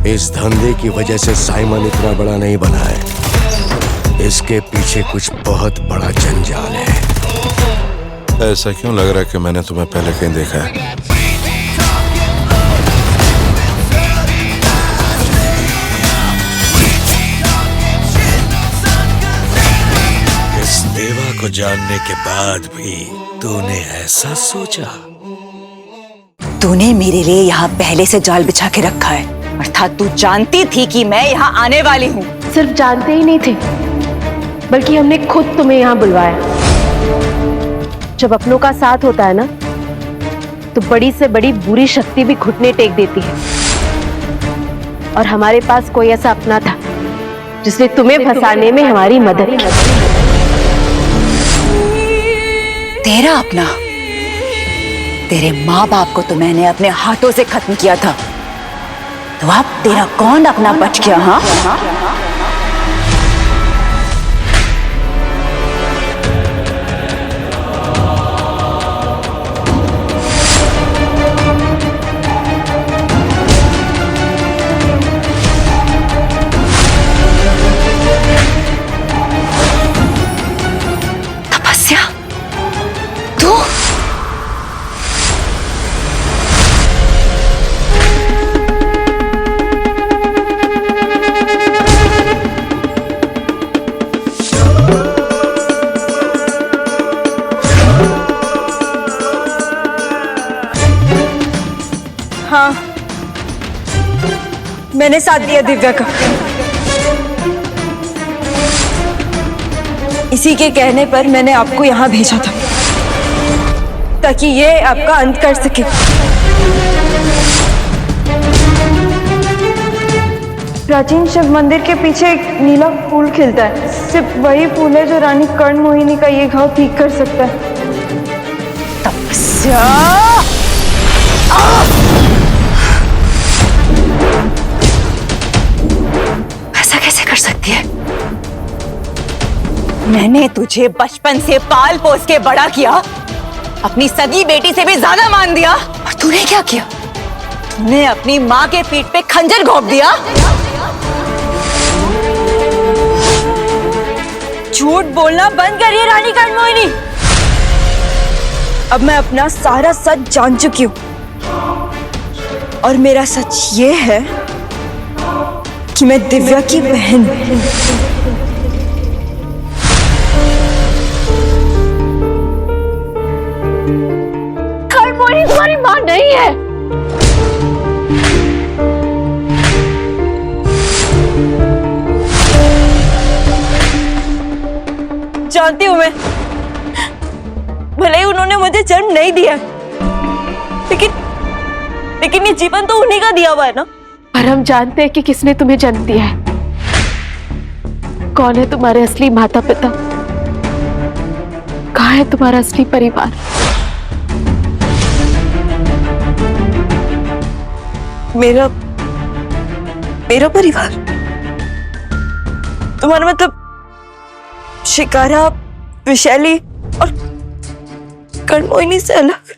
इस धंधे की वजह से साइमन इतना बड़ा नहीं बना है। इसके पीछे कुछ बहुत बड़ा जंजाल है। ऐसा क्यों लग रहा है कि मैंने तुम्हें पहले कहीं देखा है? इस देवा को जानने के बाद भी तूने ऐसा सोचा? तूने मेरे लिए यहाँ पहले से जाल बिछा के रखा है, अर्थात तू जानती थी कि मैं यहाँ आने वाली हूँ। सिर्फ जानते ही नहीं थे, बल्कि हमने खुद तुम्हें यहाँ बुलवाया। जब अपनों का साथ होता है ना, तो बड़ी से बड़ी बुरी शक्ति भी घुटने टेक देती है। और हमारे पास कोई ऐसा अपना था जिसने तुम्हें फंसाने में हमारी मदद की। तेरा अपना? तेरे माँ बाप को तो मैंने अपने हाथों से खत्म किया था, तो अब तेरा कौन अपना बच गया? हाँ, तपस्या, तू? हाँ, मैंने साथ दिया दिव्या का। इसी के कहने पर मैंने आपको यहाँ भेजा था, ताकि ये आपका अंत कर सके। प्राचीन शिव मंदिर के पीछे एक नीला फूल खिलता है। सिर्फ वही फूल है जो रानी कर्ण मोहिनी का ये घाव ठीक कर सकता है। तपस्या, ऐसा कैसे कर सकती है? मैंने तुझे बचपन से पाल पोस के बड़ा किया, अपनी सगी बेटी से भी ज्यादा मान दिया, और तूने क्या किया? तूने अपनी माँ के पीठ पे खंजर घोंप दिया। झूठ बोलना बंद करिए रानी कर्ण मोहिनी। अब मैं अपना सारा सच जान चुकी हूँ, और मेरा सच ये है कि मैं दिव्या की बहन हूँ। कर्ण मोहिनी तुम्हारी माँ नहीं है। जानती हूँ मैं, भले ही उन्होंने मुझे जन्म नहीं दिया, लेकिन ये जीवन तो उन्हीं का दिया हुआ है ना। पर हम जानते हैं कि किसने तुम्हें जन्म दिया है। कौन है तुम्हारे असली माता पिता? कहाँ है तुम्हारा असली परिवार? मेरा परिवार? तुम्हारा मतलब शिकारा, विशैली और कर्ण मोहिनी से अलग?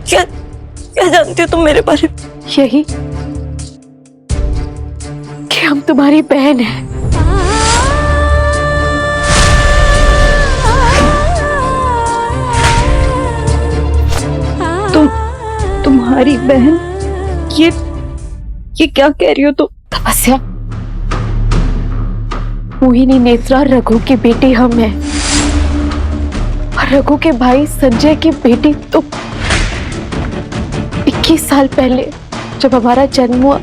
क्या जानती हो तुम मेरे बारे में? यही कि हम तुम्हारी बहन हैं। तुम्हारी बहन? ये क्या कह रही हो तुम? तपस्या, मोहिनी, नेत्रा और रघु के बेटे हम हैं, और रघु के भाई संजय की बेटी तो 21 साल पहले जब हमारा जन्म हुआ,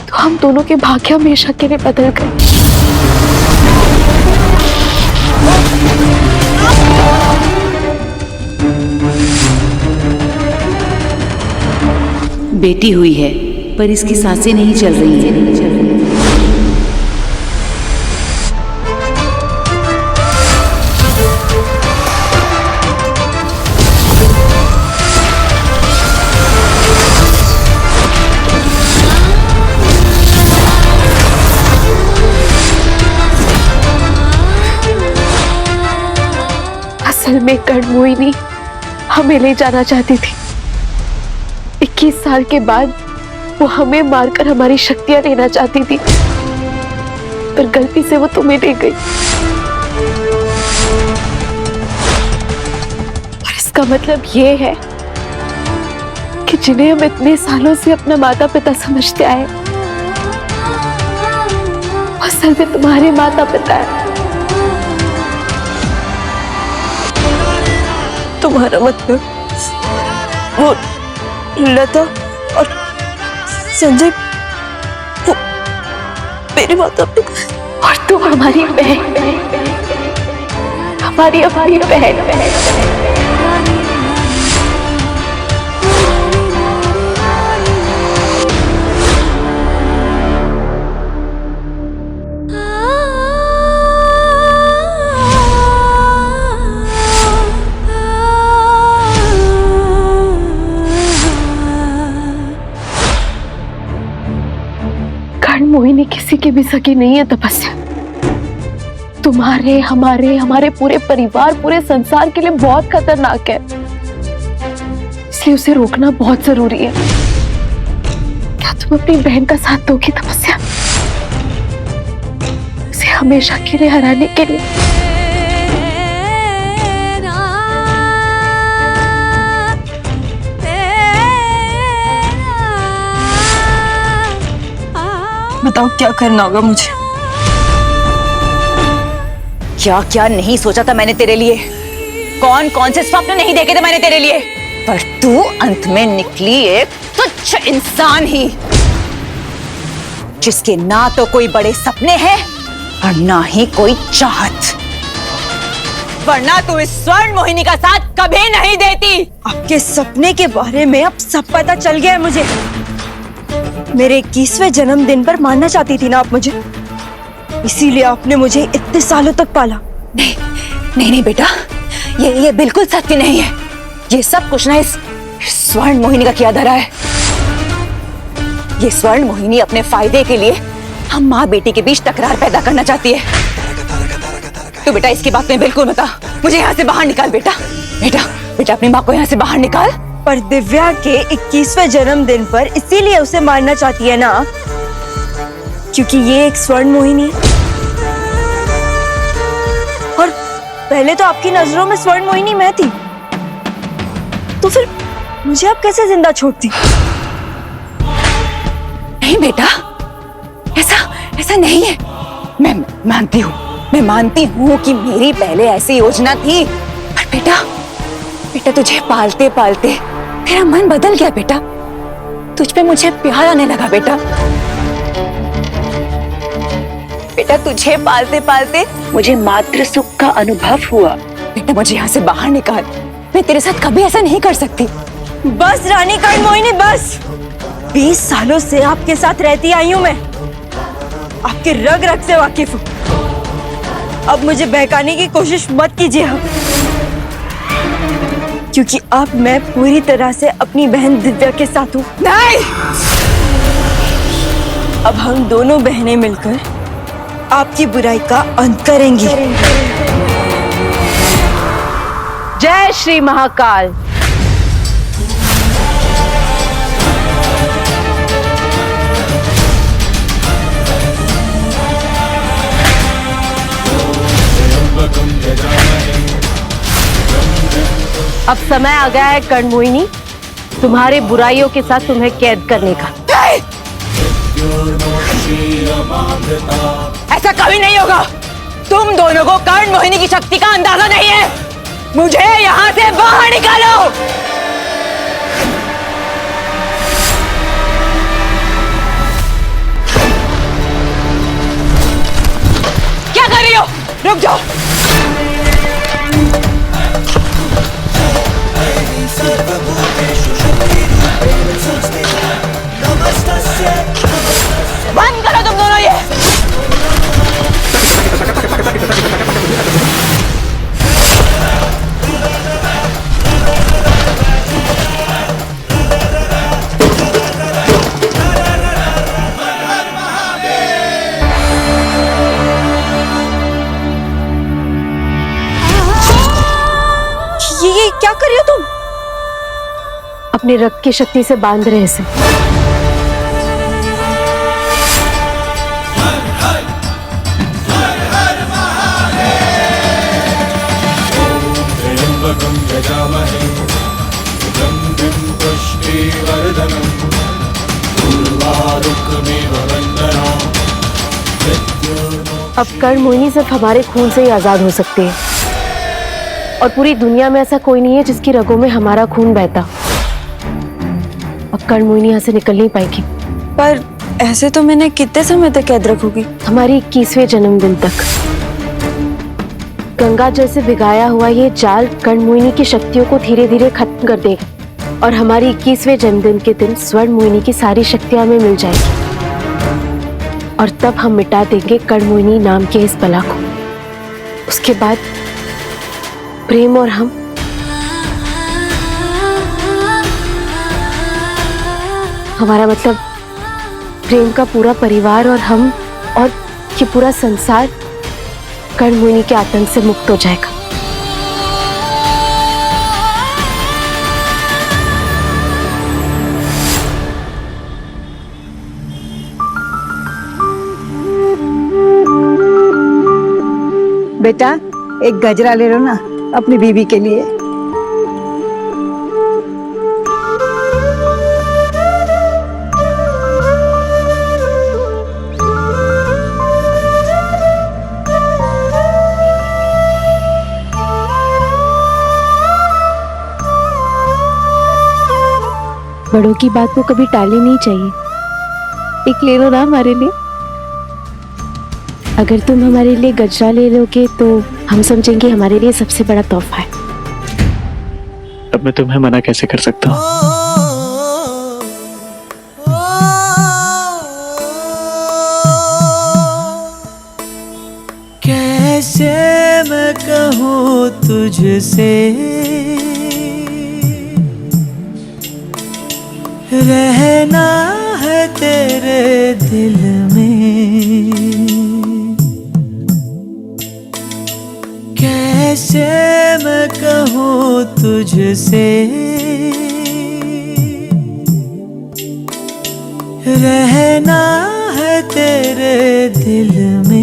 तो हम दोनों के भाग्य हमेशा के लिए बदल गए। बेटी हुई है, पर इसकी सांसें नहीं चल रही हैं। असल में कर्ण मोहिनी हमें ले जाना चाहती थी। 21 साल के बाद वो हमें मारकर हमारी शक्तियां लेना चाहती थी, पर गलती से वो तुम्हें ले गई। और इसका मतलब ये है कि जिन्हें हम इतने सालों से अपना माता पिता समझते आए, वो असल में तुम्हारे माता पिता है। तुम्हारा मतलब वो लता और संजय वो मेरे माता पिता, और तुम हमारी बहन, हमारी बहन। मोहिनी किसी की भी सगी नहीं है तपस्या। तुम्हारे, हमारे पूरे परिवार, पूरे संसार के लिए बहुत खतरनाक है, इसलिए उसे रोकना बहुत जरूरी है। क्या तुम अपनी बहन का साथ दोगी तपस्या, उसे हमेशा के लिए हराने के लिए? बताओ क्या करना होगा मुझे? क्या क्या नहीं सोचा था मैंने तेरे लिए, कौन कौन से स्वप्न नहीं देखे थे मैंने तेरे लिए, पर तू अंत में निकली एक तुच्छ इंसान ही, जिसके ना तो कोई बड़े सपने हैं और ना ही कोई चाहत। वरना तू इस स्वर्ण मोहिनी का साथ कभी नहीं देती। आपके सपने के बारे में अब सब पता चल गया है मुझे। मेरे 21वें जन्मदिन पर मारना चाहती थी ना आप मुझे, इसीलिए आपने मुझे इतने सालों तक पाला। नहीं बेटा, ये बिल्कुल सत्य नहीं है। ये सब कुछ ना इस स्वर्ण मोहिनी का किया धरा है। ये स्वर्ण मोहिनी अपने फायदे के लिए हम माँ बेटी के बीच तकरार पैदा करना चाहती है। तो बेटा इसकी बात में बिल्कुल बता, मुझे यहाँ से बाहर निकाल बेटा। बेटा अपनी माँ को यहाँ से बाहर निकाल। पर दिव्या के 21वें जन्मदिन पर इसीलिए उसे मारना चाहती है ना, क्योंकि ये एक स्वर्ण मोहिनी है। और पहले तो आपकी नजरों में स्वर्ण मोहिनी मैं थी, तो फिर मुझे आप कैसे जिंदा छोड़ती? नहीं बेटा, ऐसा नहीं है। मैं मानती हूँ कि मेरी पहले ऐसी योजना थी, पर बेटा तुझे पालते पालते तेरा मन बदल गया बेटा। तुझ पे मुझे प्यार आने लगा बेटा। तुझे पालते पालते मुझे मातृ सुख का अनुभव हुआ। बेटा मुझे यहाँ से बाहर निकाल, मैं तेरे साथ कभी ऐसा नहीं कर सकती। बस रानी कर्ण मोहिनी बस। 20 सालों से आपके साथ रहती आई हूँ मैं, आपके रग रग से वाकिफ हूँ। अब मुझे बहकाने की कोशिश मत कीजिए आप, क्योंकि अब मैं पूरी तरह से अपनी बहन दिव्या के साथ हूँ। नहीं, अब हम दोनों बहनें मिलकर आपकी बुराई का अंत करेंगी। जय श्री महाकाल। अब समय आ गया है कर्ण मोहिनी, तुम्हारे बुराइयों के साथ तुम्हें कैद करने का। ऐसा कभी नहीं होगा। तुम दोनों को कर्ण मोहिनी की शक्ति का अंदाजा नहीं है। मुझे यहाँ से बाहर निकालो। क्या कर रही हो? रुक जाओ। बंद करो तुम दोनों ये। ये क्या कर रही हो तुम? अपने रक्त की शक्ति से बांध रहे हैं इसे। अब कर्ण मोहिनी सिर्फ हमारे खून से ही आजाद हो सकती है, और पूरी दुनिया में ऐसा कोई नहीं है जिसकी रगों में हमारा खून बहता। अब कर्ण मोहिनी यहाँ से निकल नहीं पाएगी। पर ऐसे तो मैंने कितने समय तक कैद रखोगी? हमारी 21वें जन्मदिन तक। गंगा जल से भिगाया हुआ ये जाल कर्ण मोहिनी की शक्तियों को धीरे धीरे खत्म कर देगा, और हमारी 21वें जन्मदिन के दिन स्वर्ण मोहिनी की सारी शक्तियां हमें मिल जाएगी, और तब हम मिटा देंगे कर्ण मोहिनी नाम के इस बला को। उसके बाद प्रेम और हम हमारा मतलब प्रेम का पूरा परिवार और हम और ये पूरा संसार कर्ण मोहिनी के आतंक से मुक्त हो जाएगा। बेटा एक गजरा ले लो ना अपनी बीवी के लिए। बड़ों की बात को कभी टालनी नहीं चाहिए। एक ले लो ना हमारे लिए। अगर तुम हमारे लिए गजरा ले लोगे तो हम समझेंगे हमारे लिए सबसे बड़ा तोहफा है। अब मैं तुम्हें मना कैसे कर सकता हूँ? कैसे मैं कहूँ तुझसे रहना है तेरे दिल में, कैसे मैं कहूँ तुझसे रहना है तेरे दिल में।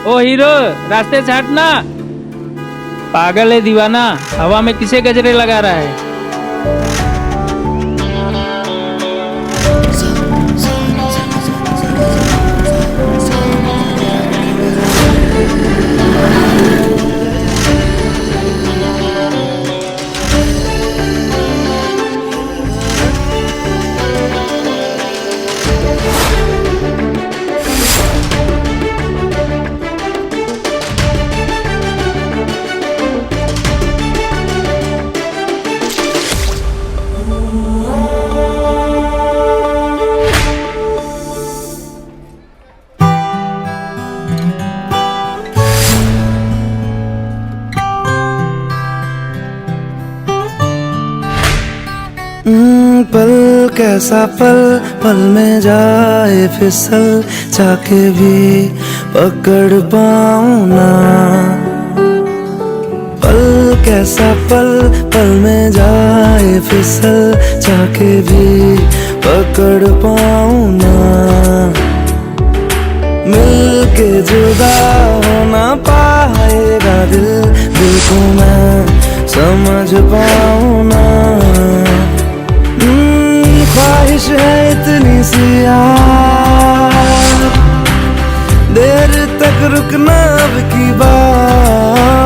ओ हीरो, रास्ते से हटना। पागल है दीवाना, हवा में किसे गजरे लगा रहा है? पल कैसा पल, पल में जाए फिसल, चाके भी पकड़ पाऊं ना। पल कैसा पल, पल में जाए फिसल, चाके भी पकड़ पाऊं ना। मिल के जुदा हो ना पाएगा दिल, दिल को मैं समझ पाऊं ना। ख्वाहिश है इतनी सी यार, देर तक रुकना अब की बात।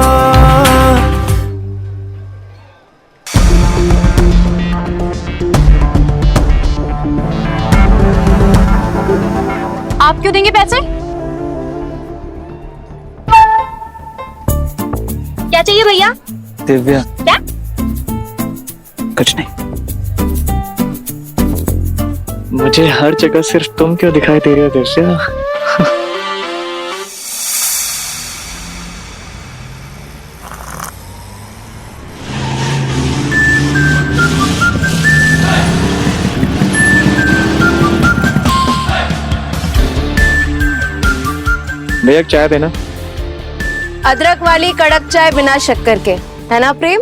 आप क्यों देंगे पैसे? क्या चाहिए भैया? दिव्या, क्या? कुछ नहीं। मुझे हर जगह सिर्फ तुम क्यों दिखाई दे रही हो दिव्या? भैया चाय देना। अदरक वाली कड़क चाय बिना शक्कर के, है ना प्रेम?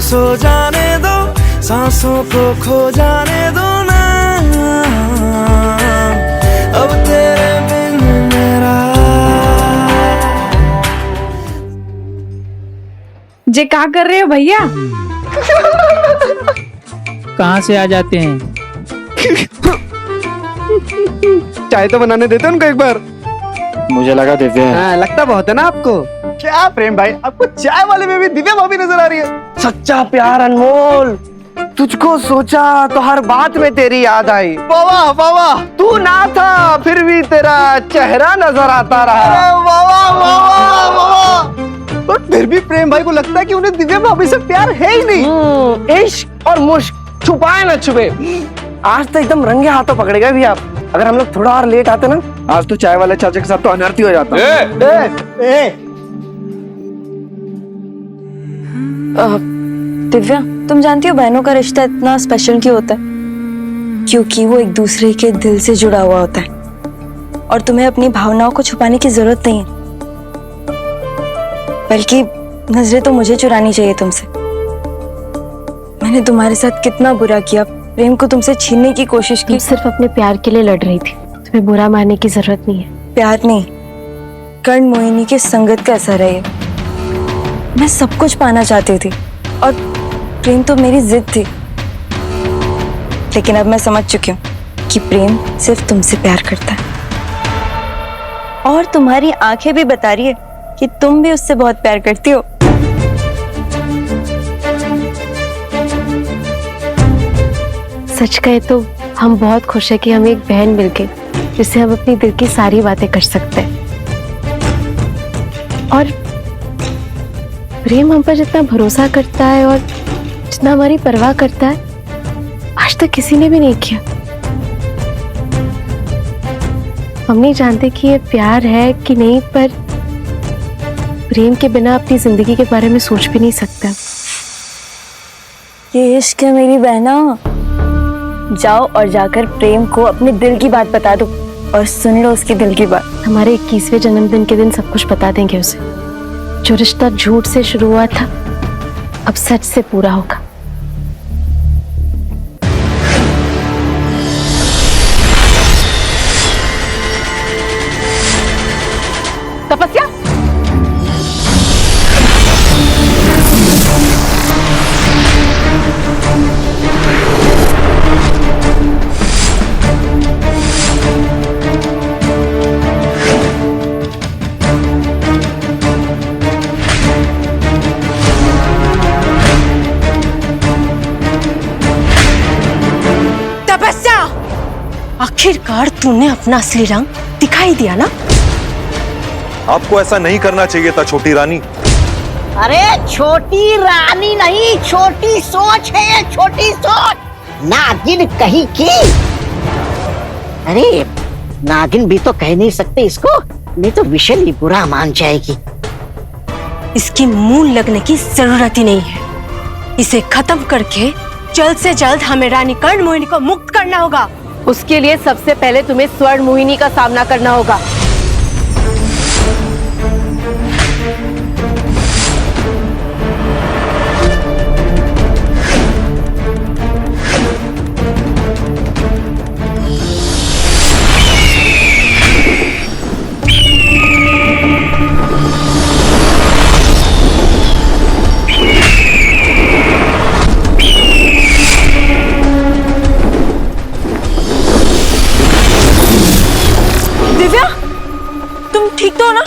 सो जाने दो, सांसों को खो जाने दो ना, अब तेरे बिन मेरा। जे क्या कर रहे हो भैया? कहाँ से आ जाते हैं? चाय तो बनाने देते उनको एक बार। मुझे लगा दिव्या है। हाँ, लगता बहुत है ना आपको। क्या प्रेम भाई, आपको चाय वाले में भी दिव्या भाभी नजर आ रही है। सच्चा प्यार अनमोल, तुझको सोचा तो हर बात में तेरी याद आई। वाह वाह, तू ना था फिर भी तेरा चेहरा नजर आता रहा। पर फिर भी प्रेम भाई को लगता है कि उन्हें दिव्या भाभी से प्यार है ही नहीं। इश्क और मुश्क छुपाए न छुपे, आज तो एकदम रंगे हाथों पकड़े गए भी आप। अगर हम लोग थोड़ा और लेट आते ना, आज तो चाय वाले चाचा के साथ तो अनर्थी हो जाता। दिव्या, तुम जानती हो बहनों का रिश्ता इतना स्पेशल क्यों होता है? क्योंकि वो एक दूसरे के दिल से जुड़ा हुआ होता है और तुम्हें अपनी भावनाओं को छुपाने की जरूरत नहीं है, बल्कि नजरें तो मुझे चुरानी चाहिए तुमसे। मैंने तुम्हारे साथ कितना बुरा किया, प्रेम को तुमसे छीनने की कोशिश की। तुम सिर्फ अपने प्यार के लिए लड़ रही थी, तुम्हें बुरा मानने की जरूरत नहीं है। प्यार नहीं, कर्ण मोहिनी की संगत का असर है ये। मैं सब कुछ पाना चाहती थी और प्रेम तो मेरी जिद थी, लेकिन अब मैं समझ चुकी हूँ कि प्रेम सिर्फ तुमसे प्यार करता है। और तुम्हारी आंखें भी बता रही है कि तुम भी उससे बहुत प्यार करती हो। सच कहे तो हम बहुत खुश है कि हमें एक बहन मिल गई जिससे हम अपनी दिल की सारी बातें कर सकते हैं। और प्रेम हम पर जितना भरोसा करता है और जितना हमारी परवाह करता है, आज तक किसी ने भी नहीं किया। हम नहीं जानते कि ये प्यार है कि नहीं, पर प्रेम के बिना अपनी जिंदगी के बारे में सोच भी नहीं सकता। ये इश्क है मेरी बहना। जाओ और जाकर प्रेम को अपने दिल की बात बता दो और सुन लो उसके दिल की बात। हमारे 21वें जन्मदिन के दिन सब कुछ बता देंगे उसे। जो रिश्ता झूठ से शुरू हुआ था, अब सच से पूरा होगा। तपस्या, आखिरकार तूने अपना असली रंग दिखाई दिया ना। आपको ऐसा नहीं करना चाहिए था छोटी रानी। अरे छोटी रानी नहीं, छोटी सोच है ये, छोटी सोच। नागिन कहीं की। अरे नागिन भी तो कह नहीं सकते इसको, नहीं तो विशल ही बुरा मान जाएगी। इसकी मुंह लगने की जरूरत ही नहीं है। इसे खत्म करके जल्द से जल्द हमें रानी कर्ण मोहिनी को मुक्त करना होगा। उसके लिए सबसे पहले तुम्हें स्वर्ण मोहिनी का सामना करना होगा। ठीक तो हो ना?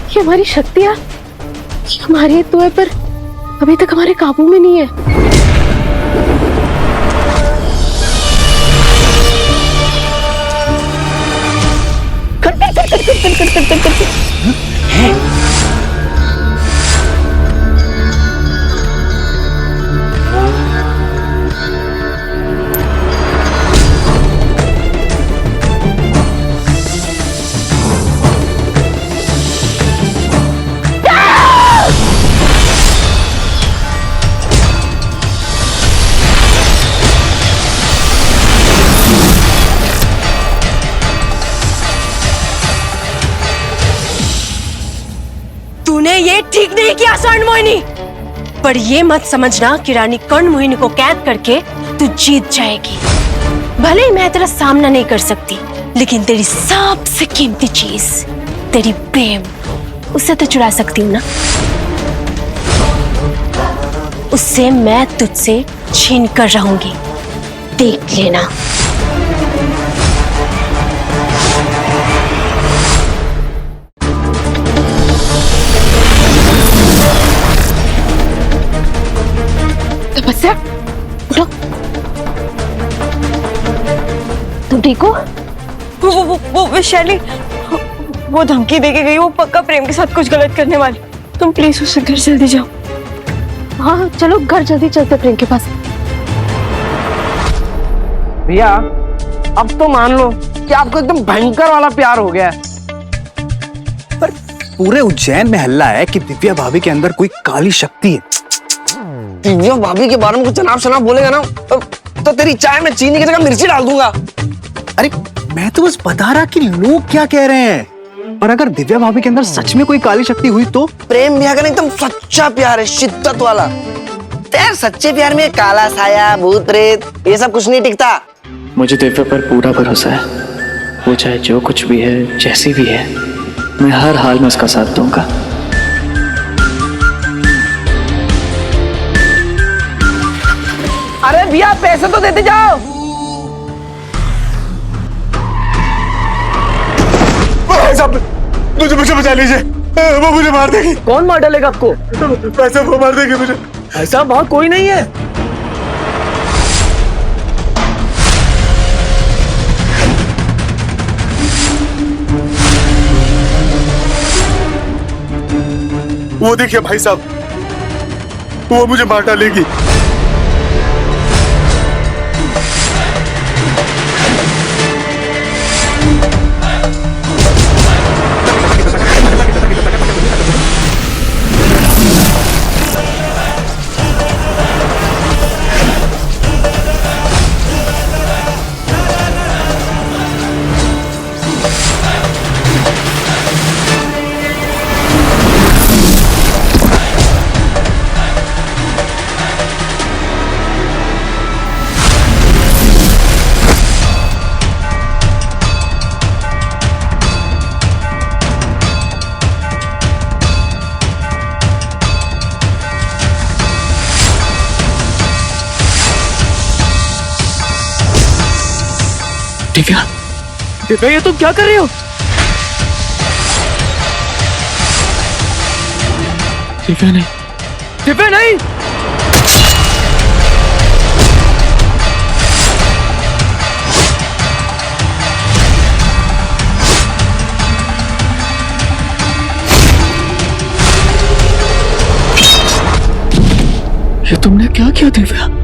ये हमारी शक्तियां, हमारी तो है, पर अभी तक हमारे काबू में नहीं है। तूने ये ठीक नहीं किया स्वर्ण मोहिनी। पर ये मत समझना कि रानी कर्ण मोहिनी को कैद करके तू जीत जाएगी। भले ही मैं तेरा सामना नहीं कर सकती, लेकिन तेरी सबसे कीमती चीज, तेरी प्रेम, उससे तो चुरा सकती हूँ ना। उससे मैं तुझसे छीन कर रहूंगी, देख लेना। तपस्या, उठो। तुम ठीक हो? वो वैशाली, वो धमकी देके गई, वो पक्का प्रेम के साथ कुछ गलत करने वाली। तुम प्लीज उससे घर जल्दी जाओ। हाँ चलो घर जल्दी चलते प्रेम के पास। भैया अब तो मान लो कि आपको एकदम भयंकर वाला प्यार हो गया है। पर पूरे उज्जैन में हल्ला है कि दिव्या भाभी के अंदर कोई काली शक्ति है। दिव्या भाभी के बारे में कुछ जनाब शनाब बोलेगा ना तो तेरी चाय में चीनी की जगह मिर्ची डाल दूंगा। अरे मैं तो बस बता रहा कि लोग क्या कह रहे हैं। और अगर दिव्या भाभी के अंदर सच में कोई काली शक्ति हुई तो? प्रेम भैया का एकदम सच्चा प्यार है, शिद्दत वाला। तेरे सच्चे प्यार में काला साया, भूत प्रेत, ये सब कुछ नहीं टिकता। मुझे दिव्या पर पूरा भरोसा है। वो चाहे जो कुछ भी है, जैसी भी है, मैं हर हाल में उसका साथ दूंगा। अरे भैया पैसे तो देते जाओ। मुझे बचा लीजिए, वो मुझे मार देगी। कौन मार डालेगा आपको? पैसे वो मार देगी मुझे। ऐसा वहां कोई नहीं है। वो देखिए भाई साहब, वो मुझे मार डालेगी। दिव्या, दिव्या ये तुम क्या कर रहे हो? दिव्या नहीं, दिव्या नहीं। ये तुमने क्या किया दिव्या?